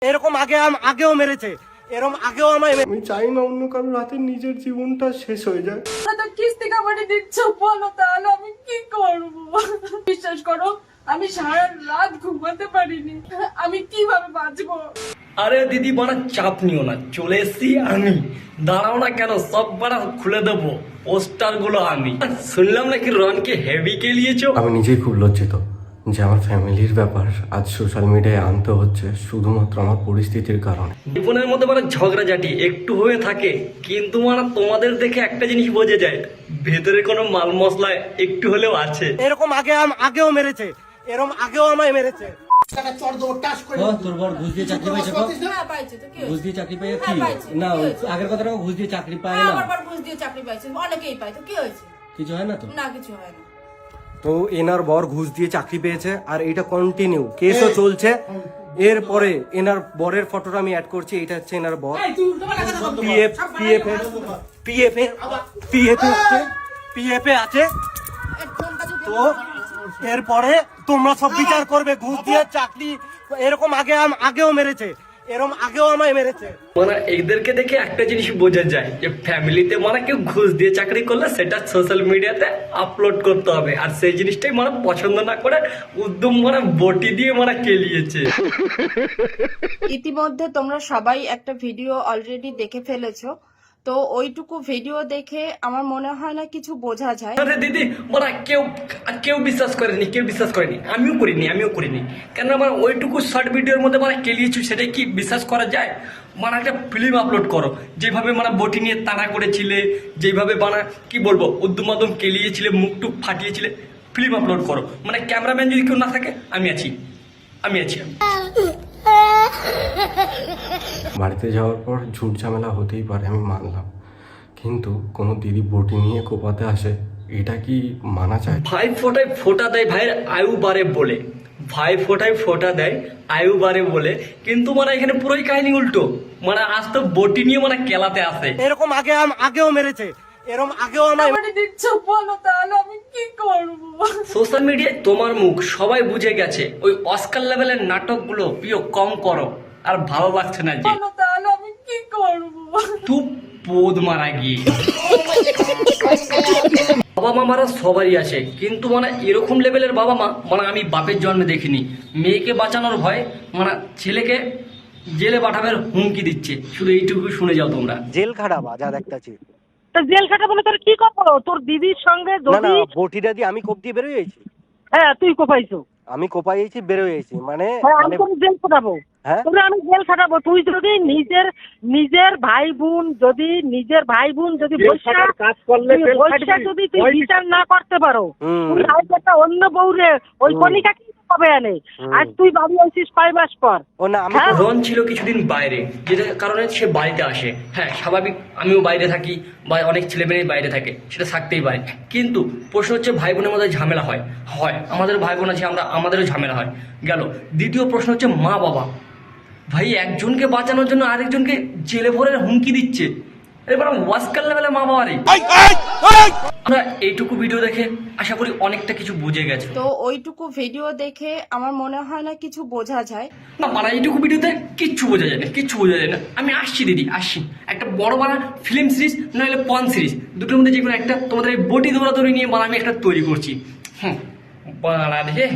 এরকম আগেও মেরেছে, এরকম আগেও আমায় আমি চাই না অন্য কারোর হাতে নিজের জীবনটা শেষ হয়ে যায়। তো কিস্তি কামানি দিচ্ছ, বলো তাহলে আমি কি করব? বিশ্বাস করো আমি সারা রাত ঘুমাতে পারিনি, আমি কিভাবে বাঁচবো? আরে দিদি বাড়া চাপ নিও না, চলে এসছি আমি। দাঁড়াও না কেন, সব বাড়া খুলে দেবো, পোস্টার গুলো আমি। শুনলাম নাকি রনকে হেভি কে লিয়েছো। আমি নিজেই খুব লজ্জিত যে আমার ফ্যামিলির ব্যাপার আজ সোশ্যাল মিডিয়ায় আনতে হচ্ছে শুধুমাত্র আমার পরিস্থিতির কারণে। জীবনের মধ্যে মানে ঝগড়াঝাটি একটু হয়ে থাকে, কিন্তু মানে তোমাদের দেখে একটা জিনিস বোঝা যায়, ভেতরে কোনো মাল মশলা একটু হলেও আছে। এরকম আগেও মেরেছে, এরকম আগেও আমায় মেরেছে। তোর বর ঘুষ দিয়ে চাকরি পাইছে? হ্যাঁ পাইছে তো, কি ঘুষ দিয়ে চাকরি পাই কি? হ্যাঁ, পাইছে। না কি হয়েছে? আগের কথাটা ঘুষ দিয়ে চাকরি পায় না, আমার পর ঘুষ দিয়ে চাকরি পাইছে, অনেকেই পায়, তো কি হয়েছে? কিছু হয় না তো। না কিছু হয় না। তো এনার বর ঘুষ দিয়ে চাকরি পেয়েছে আর এটা কন্টিনিউ কেসও চলছে। এরপরে এনার বরের ফটোটা আমি অ্যাড করছি, এটা হচ্ছে এনার বর। পিএফ আছে। তো এরপরে তোমরা সব বিচার করবে, ঘুষ দিয়ে চাকরি এরকম আগেও মেরেছে, এরকম আগেও আমায় মেরেছে। মানে এদেরকে দেখে একটা জিনিস বোঝা যায় যে ফ্যামিলিতে মানে কেউ ঘুষ দিয়ে চাকরি করলে সেটা সোশ্যাল মিডিয়াতে আপলোড করতে হবে, আর সেই জিনিসটাই মানে পছন্দ না করে উদ্যম মানে বটি দিয়ে মানে কেলিয়েছে। ইতিমধ্যে তোমরা সবাই একটা ভিডিও অলরেডি দেখে ফেলেছো, তো ওইটুকু ভিডিও দেখে আমার মনে হয় না কিছু বোঝা যায়। আরে দিদি মানে কেউ বিশ্বাস করেনি, আমিও করিনি কেন আমার ওইটুকু শর্ট ভিডিওর মধ্যে মানে কেলিয়েছি, সেটাই কি বিশ্বাস করা যায়? মানে একটা ফিল্ম আপলোড করো, যেভাবে মানে বটি নিয়ে তাড়া করেছিলে, যেভাবে মানে কি বলবো উদ্যমাদম কেলিয়েছিলে, মুখটুক ফাটিয়েছিলে, ফিল্ম আপলোড করো। মানে ক্যামেরাম্যান যদি কেউ না থাকে আমি আছি। বাড়িতে যাওয়ার পর ঝুট ঝামেলা হতেই পারে, আমি মানলাম, কিন্তু কোনো দিদি বটি নিয়ে কোপাতে আসে, এটা কি মানা যায়? ভাই ফোটায় ফোটা দেয় ভাইয়ের আয়ু বাড়ে বলে, ভাই ফোটায় ফোটা দেয় আয়ু বাড়ে বলে, কিন্তু মানে এখানে পুরোই কাহিনী উল্টো। মানে আজ তো বটি নিয়ে মানে কেলাতে আসে। এরকম আগেও মেরেছে, এরকম আগেও আমায় কামানি দিচ্ছ, বলো তাহলে আমি কি করব? সোশ্যাল মিডিয়ায় তোমার মুখ সবাই বুঝে গেছে, ওই অস্কার লেভেলের নাটকগুলো প্রিয় কম করো, আর ভালো লাগছে না যে বলো তাহলে আমি কি করব? তুই পোদ মারা গিয়ে। বাবা মা মারা সবারই আছে, কিন্তু মানে এরকম লেভেলের বাবা মা মানে আমি বাপের জন্মে দেখিনি। মেয়েকে বাঁচানোর ভয় মানে ছেলেকে জেলে পাঠাবার হুমকি দিচ্ছে, শুধু এইটুকু শুনে যাও তোমরা। জেল খারাপ আজাদ দেখতেছি। তো জেল খাটা বলে তোর কি করবো? তোর দিদির সঙ্গে না না, যদি বটিটা দিয়ে আমি কোপ দিয়ে বেরোয় যাইছি, হ্যাঁ তুই কোপাইছো, আমি কোপাইছি বেরোয় যাইছি, মানে হ্যাঁ আমি তোর জেল খাটাবো, হ্যাঁ তোরে আমি জেল খাটাবো। তুই যদি নিজের ভাই বোন যদি কাজ করলে যদি তুই বিচার না করতে পারো, হুম। তুই আজ একটা অন্য বউরে ওই কণিকা কি হবে আনে, আজ তুই বাড়ি আসিস 5 মাস পর। ও না, আমি হ্যাঁ? রন ছিল কিছুদিন বাইরে, যেটা কারণে সে বাড়িতে আসে। হ্যাঁ স্বাভাবিক, আমিও বাইরে থাকি বা অনেক ছেলেমেয়েই বাইরে থাকে, সেটা থাকতেই পারে। কিন্তু প্রশ্ন হচ্ছে ভাই বোনের মধ্যে ঝামেলা হয়, আমাদের ভাই বোন আছে, আমাদেরও ঝামেলা হয় গেল। দ্বিতীয় প্রশ্ন হচ্ছে মা বাবা, ভাই একজনকে বাঁচানোর জন্য আরেকজনকে জেলে ভরে হুমকি দিচ্ছে। এবার ওয়াস্কার লেভেলে মা বাবারই। আমরা এইটুকু ভিডিও দেখে আশা করি অনেকটা কিছু বুঝে গেছে। তো ওইটুকু ভিডিও দেখে আমার মনে হয় না কিছু বোঝা যায়। না মানে এইটুকু ভিডিওতে কিচ্ছু বোঝা যায় না, আমি আসছি দিদি, একটা বড় বানা ফিল্ম সিরিজ নইলে পন সিরিজ, দুটোর মধ্যে যে কোনো একটা তোমাদের এই বটি দৌড়াদৌড়ি নিয়ে আমি একটা তৈরি করছি। বাড়া রে।